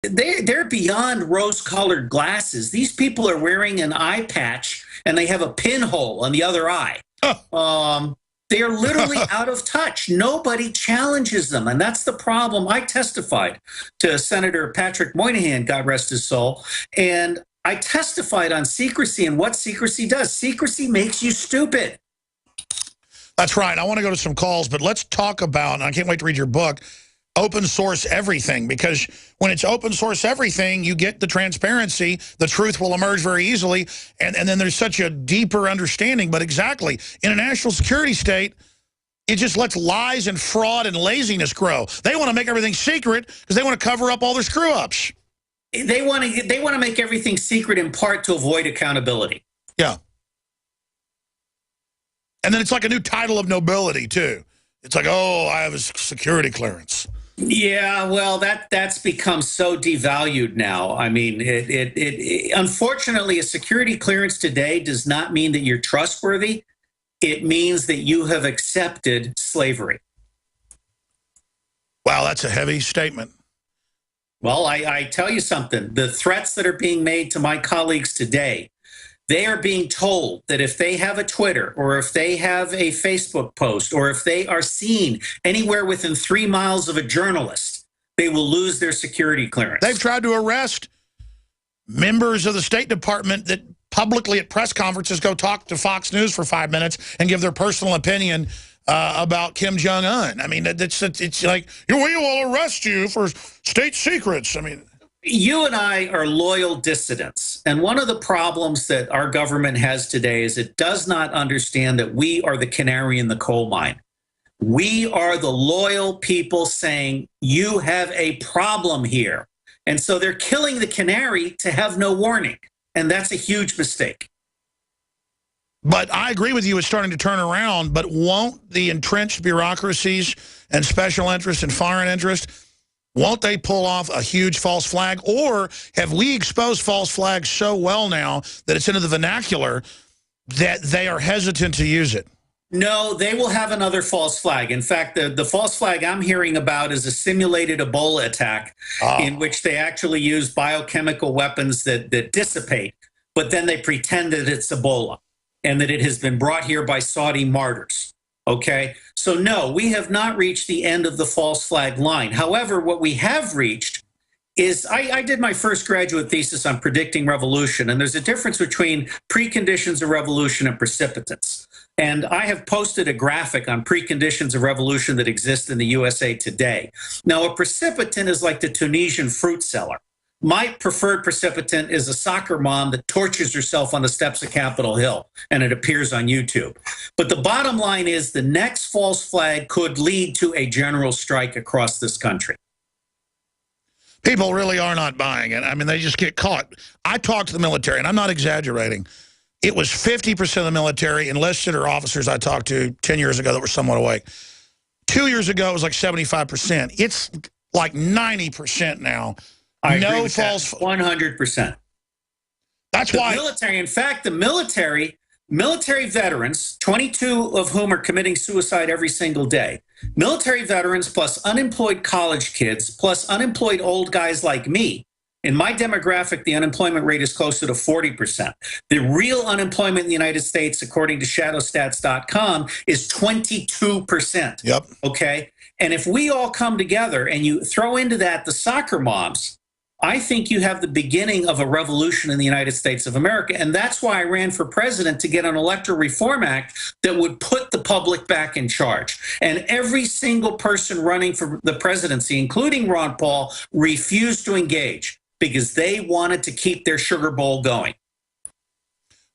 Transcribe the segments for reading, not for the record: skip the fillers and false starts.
They're beyond rose-colored glasses. These people are wearing an eye patch and they have a pinhole on the other eye. They are literally out of touch. Nobody challenges them, and that's the problem. I testified to Senator Patrick Moynihan, God rest his soul, and I testified on secrecy and what secrecy does. Secrecy makes you stupid. That's right. I want to go to some calls, but let's talk about, and I can't wait to read your book, open source everything, because when it's open source everything, you get the transparency, the truth will emerge very easily, and then there's such a deeper understanding. But exactly, in a national security state, it just lets lies and fraud and laziness grow. They want to make everything secret because they want to cover up all their screw-ups. They want to make everything secret in part to avoid accountability. Yeah. And then it's like a new title of nobility, too. It's like, oh, I have a security clearance. Yeah, well, that's become so devalued now. I mean, unfortunately, a security clearance today does not mean that you're trustworthy. It means that you have accepted slavery. Wow, that's a heavy statement. Well, I tell you something. The threats that are being made to my colleagues today, they are being told that if they have a Twitter or if they have a Facebook post or if they are seen anywhere within 3 miles of a journalist, they will lose their security clearance. They've tried to arrest members of the State Department that publicly at press conferences go talk to Fox News for 5 minutes and give their personal opinion about Kim Jong-un. I mean, it's like, we will arrest you for state secrets. I mean, you and I are loyal dissidents. And one of the problems that our government has today is it does not understand that we are the canary in the coal mine. We are the loyal people saying, you have a problem here. And so they're killing the canary to have no warning. And that's a huge mistake. But I agree with you, it's starting to turn around. But won't the entrenched bureaucracies and special interests and foreign interests, won't they pull off a huge false flag? Or have we exposed false flags so well now that it's into the vernacular that they are hesitant to use it? No, they will have another false flag. In fact, the false flag I'm hearing about is a simulated Ebola attack in which they actually use biochemical weapons that dissipate, but then they pretend that it's Ebola and that it has been brought here by Saudi martyrs. Okay, so no, we have not reached the end of the false flag line. However, what we have reached is, I did my first graduate thesis on predicting revolution, and there's a difference between preconditions of revolution and precipitants. And I have posted a graphic on preconditions of revolution that exist in the USA today. Now, a precipitant is like the Tunisian fruit seller. My preferred precipitant is a soccer mom that tortures herself on the steps of Capitol Hill, and it appears on YouTube. But the bottom line is the next false flag could lead to a general strike across this country. People really are not buying it. I mean, they just get caught. I talked to the military, and I'm not exaggerating. It was 50% of the military, enlisted or officers I talked to 10 years ago that were somewhat awake. 2 years ago, it was like 75%. It's like 90% now. I agree with false. 100%. That's why military. In fact, the military veterans, 22 of whom are committing suicide every single day. Military veterans plus unemployed college kids plus unemployed old guys like me. In my demographic, the unemployment rate is closer to 40%. The real unemployment in the United States, according to shadowstats.com, is 22%. Yep. Okay. And if we all come together and you throw into that the soccer moms, I think you have the beginning of a revolution in the United States of America. And that's why I ran for president, to get an electoral reform act that would put the public back in charge. And every single person running for the presidency, including Ron Paul, refused to engage because they wanted to keep their sugar bowl going.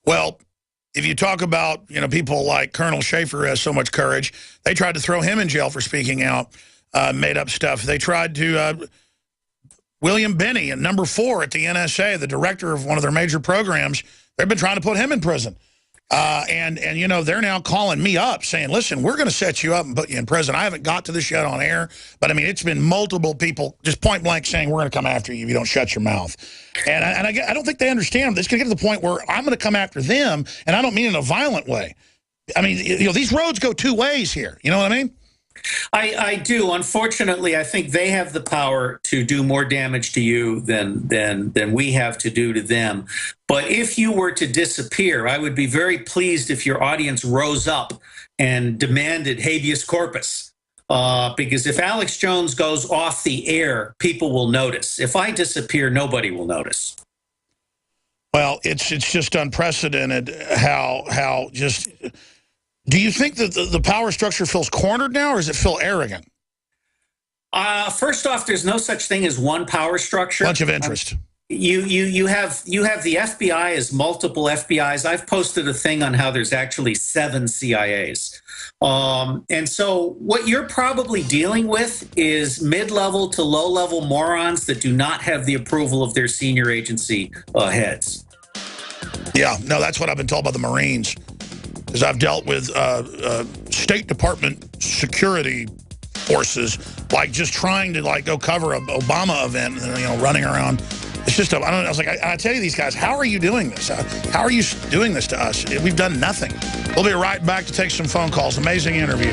Well, if you talk about, people like Colonel Schaefer has so much courage, they tried to throw him in jail for speaking out, made up stuff. They tried to... William Binney, at number 4 at the NSA, the director of one of their major programs, they've been trying to put him in prison. And they're now calling me up saying, listen, we're going to set you up and put you in prison. I haven't got to this yet on air, but I mean, it's been multiple people just point blank saying, we're going to come after you if you don't shut your mouth. And I don't think they understand. It's going to get to the point where I'm going to come after them, and I don't mean in a violent way. I mean, these roads go two ways here. You know what I mean? I do. Unfortunately, I think they have the power to do more damage to you than we have to do to them. But if you were to disappear, I would be very pleased if your audience rose up and demanded habeas corpus. Because if Alex Jones goes off the air, people will notice. If I disappear, nobody will notice. Well, it's just unprecedented how just... Do you think that the power structure feels cornered now, or does it feel arrogant? First off, there's no such thing as one power structure. Bunch of interest. You have the FBI as multiple FBIs. I've posted a thing on how there's actually 7 CIAs. And so what you're probably dealing with is mid-level to low-level morons that do not have the approval of their senior agency heads. Yeah, no, that's what I've been told by the Marines. Because I've dealt with State Department security forces, like just trying to like go cover an Obama event, and, running around. It's just, I don't know. I was like, I tell you, these guys, how are you doing this? How are you doing this to us? We've done nothing. We'll be right back to take some phone calls. Amazing interview.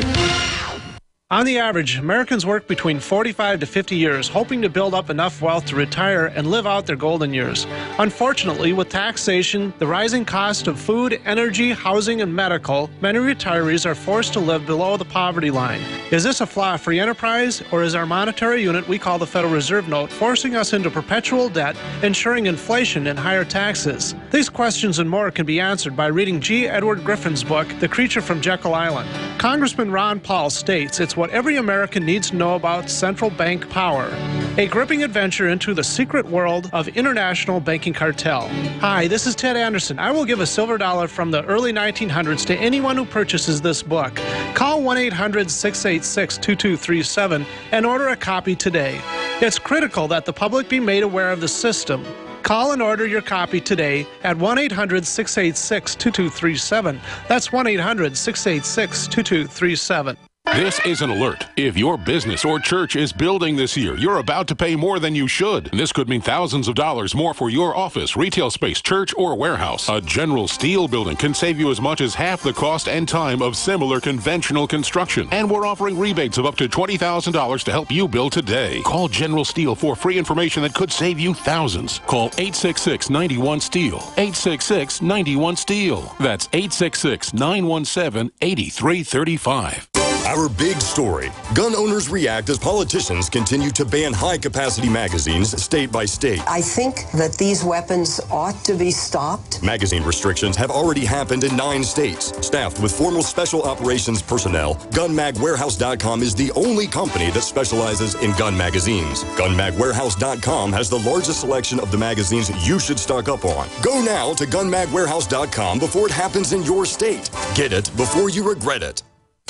On the average, Americans work between 45 to 50 years, hoping to build up enough wealth to retire and live out their golden years. Unfortunately, with taxation, the rising cost of food, energy, housing, and medical, many retirees are forced to live below the poverty line. Is this a flaw free enterprise, or is our monetary unit we call the Federal Reserve Note forcing us into perpetual debt, ensuring inflation and higher taxes? These questions and more can be answered by reading G. Edward Griffin's book, The Creature from Jekyll Island. Congressman Ron Paul states it's what every American needs to know about central bank power. A gripping adventure into the secret world of international banking cartel. Hi, this is Ted Anderson. I will give a silver dollar from the early 1900s to anyone who purchases this book. Call 1-800-686-2237 and order a copy today. It's critical that the public be made aware of the system. Call and order your copy today at 1-800-686-2237. That's 1-800-686-2237. This is an alert. If your business or church is building this year, you're about to pay more than you should. And this could mean thousands of dollars more for your office, retail space, church, or warehouse. A General Steel building can save you as much as half the cost and time of similar conventional construction. And we're offering rebates of up to $20,000 to help you build today. Call General Steel for free information that could save you thousands. Call 866-91-STEEL. 866-91-STEEL. That's 866-917-8335. Our big story. Gun owners react as politicians continue to ban high-capacity magazines state by state. I think that these weapons ought to be stopped. Magazine restrictions have already happened in 9 states. Staffed with formal special operations personnel, GunMagWarehouse.com is the only company that specializes in gun magazines. GunMagWarehouse.com has the largest selection of the magazines you should stock up on. Go now to GunMagWarehouse.com before it happens in your state. Get it before you regret it.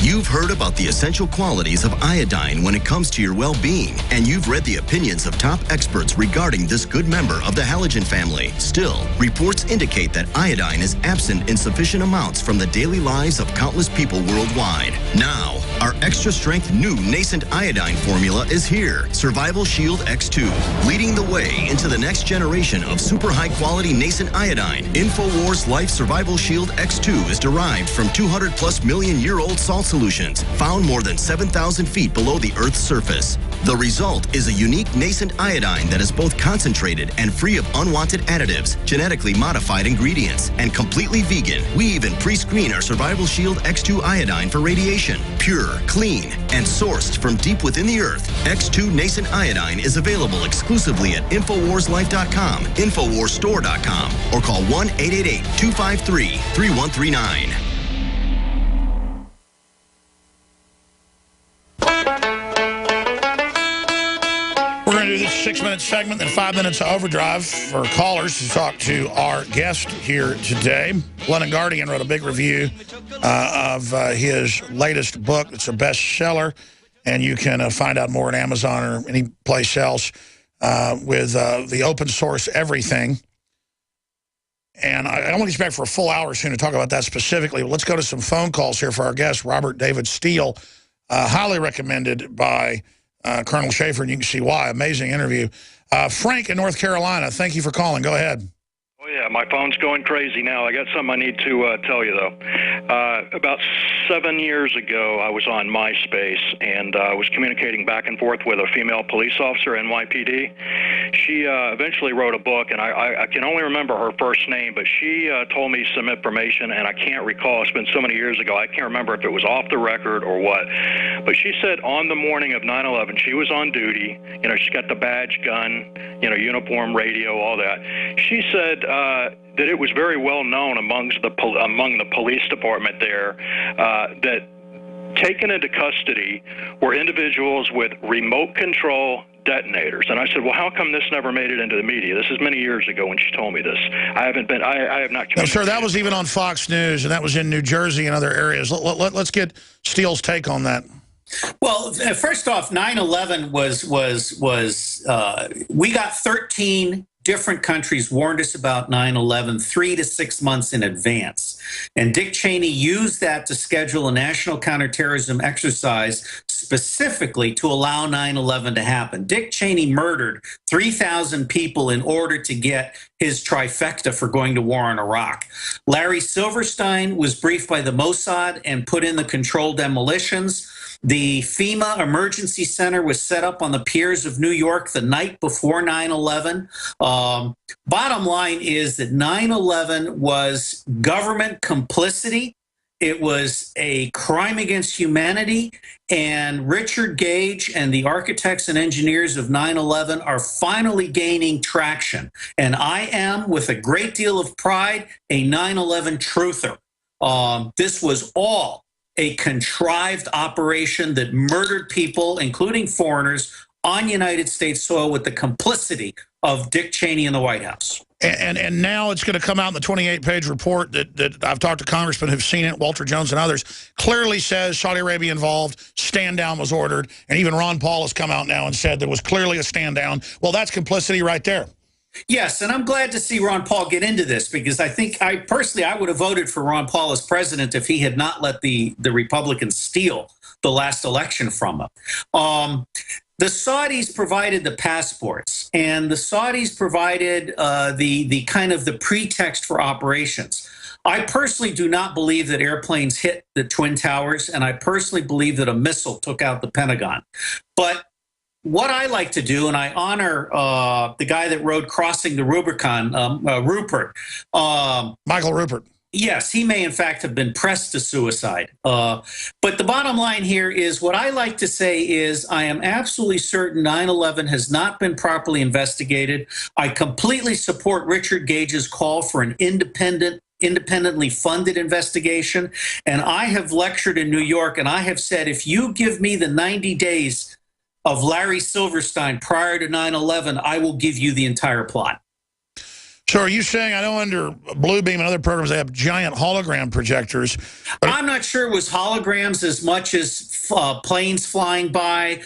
You've heard about the essential qualities of iodine when it comes to your well-being, and you've read the opinions of top experts regarding this good member of the halogen family. Still, reports indicate that iodine is absent in sufficient amounts from the daily lives of countless people worldwide. Now, our extra-strength new nascent iodine formula is here, Survival Shield X2, leading the way into the next generation of super high-quality nascent iodine. InfoWars Life Survival Shield X2 is derived from 200+ million-year-old salt solutions found more than 7,000 feet below the Earth's surface. The result is a unique nascent iodine that is both concentrated and free of unwanted additives, genetically modified ingredients, and completely vegan. We even pre-screen our Survival Shield X2 iodine for radiation. Pure, clean, and sourced from deep within the Earth, X2 nascent iodine is available exclusively at InfoWarsLife.com, InfoWarsStore.com, or call 1-888-253-3139. We're going to do this 6-minute segment, then 5 minutes of overdrive for callers to talk to our guest here today. London Guardian wrote a big review of his latest book. It's a bestseller, and you can find out more at Amazon or any place else with the open source everything. And I want to get back for a full hour soon to talk about that specifically. But let's go to some phone calls here for our guest, Robert David Steele, highly recommended by Colonel Schaefer, and you can see why. Amazing interview. Frank in North Carolina, thank you for calling. Go ahead. Oh, yeah, my phone's going crazy now. I got something I need to tell you, though. About 7 years ago, I was on MySpace, and I was communicating back and forth with a female police officer, NYPD. She eventually wrote a book, and I can only remember her first name, but she told me some information, and I can't recall. It's been so many years ago, I can't remember if it was off the record or what. But she said on the morning of 9/11, she was on duty. You know, she's got the badge, gun, you know, uniform, radio, all that. She said that it was very well known among the police department there that taken into custody were individuals with remote control detonators. And I said, well, how come this never made it into the media? This is many years ago when she told me this. I have not. No, sir, that was even on Fox News, and that was in New Jersey and other areas. Let's get Steele's take on that. Well, first off, 9/11 we got 13 different countries warned us about 9/11 3 to 6 months in advance. And Dick Cheney used that to schedule a national counterterrorism exercise specifically to allow 9/11 to happen. Dick Cheney murdered 3,000 people in order to get his trifecta for going to war in Iraq. Larry Silverstein was briefed by the Mossad and put in the controlled demolitions. The FEMA Emergency Center was set up on the piers of New York the night before 9/11. Bottom line is that 9/11 was government complicity. It was a crime against humanity, and Richard Gage and the architects and engineers of 9/11 are finally gaining traction. And I am, with a great deal of pride, a 9/11 truther. This was all a contrived operation that murdered people, including foreigners, on United States soil with the complicity of Dick Cheney in the White House. And now it's going to come out in the 28-page report that I've talked to congressmen who've seen it, Walter Jones and others, clearly says Saudi Arabia involved, stand down was ordered, and even Ron Paul has come out now and said there was clearly a stand down. Well, that's complicity right there. Yes, and I'm glad to see Ron Paul get into this, because I think I would have voted for Ron Paul as president if he had not let the Republicans steal the last election from him. The Saudis provided the passports, and the Saudis provided the kind of the pretext for operations. I personally do not believe that airplanes hit the Twin Towers, and I personally believe that a missile took out the Pentagon. But what I like to do, and I honor the guy that wrote Crossing the Rubicon, Rupert. Michael Rupert. Yes, he may in fact have been pressed to suicide. But the bottom line here is, what I like to say is, I am absolutely certain 9/11 has not been properly investigated. I completely support Richard Gage's call for an independently funded investigation. And I have lectured in New York, and I have said, if you give me the 90 days of Larry Silverstein prior to 9/11, I will give you the entire plot. So are you saying, I know under Bluebeam and other programs they have giant hologram projectors. I'm not sure it was holograms as much as planes flying by,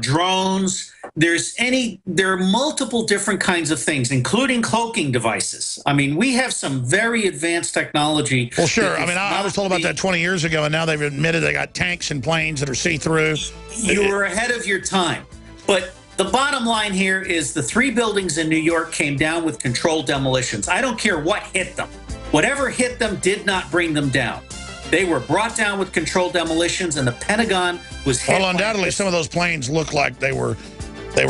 drones. There are multiple different kinds of things, including cloaking devices. I mean, we have some very advanced technology. Well, sure. I mean, I was told about that 20 years ago, and now they've admitted they got tanks and planes that are see-through. You were ahead of your time. But the bottom line here is the 3 buildings in New York came down with controlled demolitions. I don't care what hit them. Whatever hit them did not bring them down. They were brought down with controlled demolitions, and the Pentagon was hit. Well, undoubtedly, some of those planes look like they were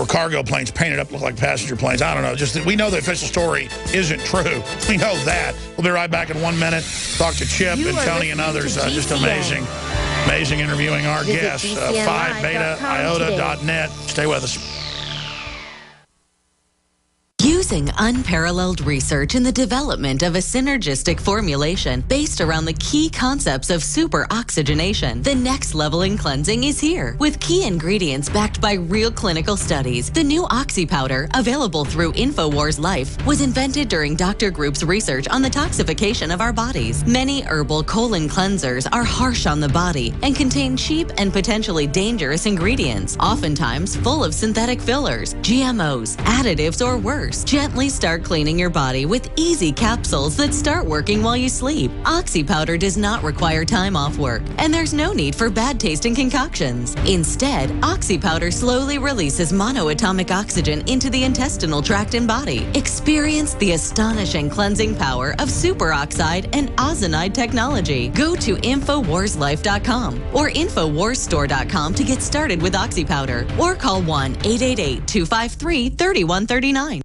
cargo planes painted up, look like passenger planes. I don't know. Just we know the official story isn't true. We know that. We'll be right back in 1 minute. Talk to Chip and Tony and others. Just amazing interviewing our guests. 5betaiota.net. Stay with us. Using unparalleled research in the development of a synergistic formulation based around the key concepts of super oxygenation, the next level in cleansing is here. With key ingredients backed by real clinical studies, the new Oxy Powder, available through InfoWars Life, was invented during Dr. Group's research on the toxification of our bodies. Many herbal colon cleansers are harsh on the body and contain cheap and potentially dangerous ingredients, oftentimes full of synthetic fillers, GMOs, additives, or worse. Gently start cleaning your body with easy capsules that start working while you sleep. Oxy Powder does not require time off work, and there's no need for bad-tasting concoctions. Instead, Oxy Powder slowly releases monoatomic oxygen into the intestinal tract and body. Experience the astonishing cleansing power of superoxide and ozonide technology. Go to InfoWarsLife.com or InfoWarsStore.com to get started with Oxy Powder, or call 1-888-253-3139.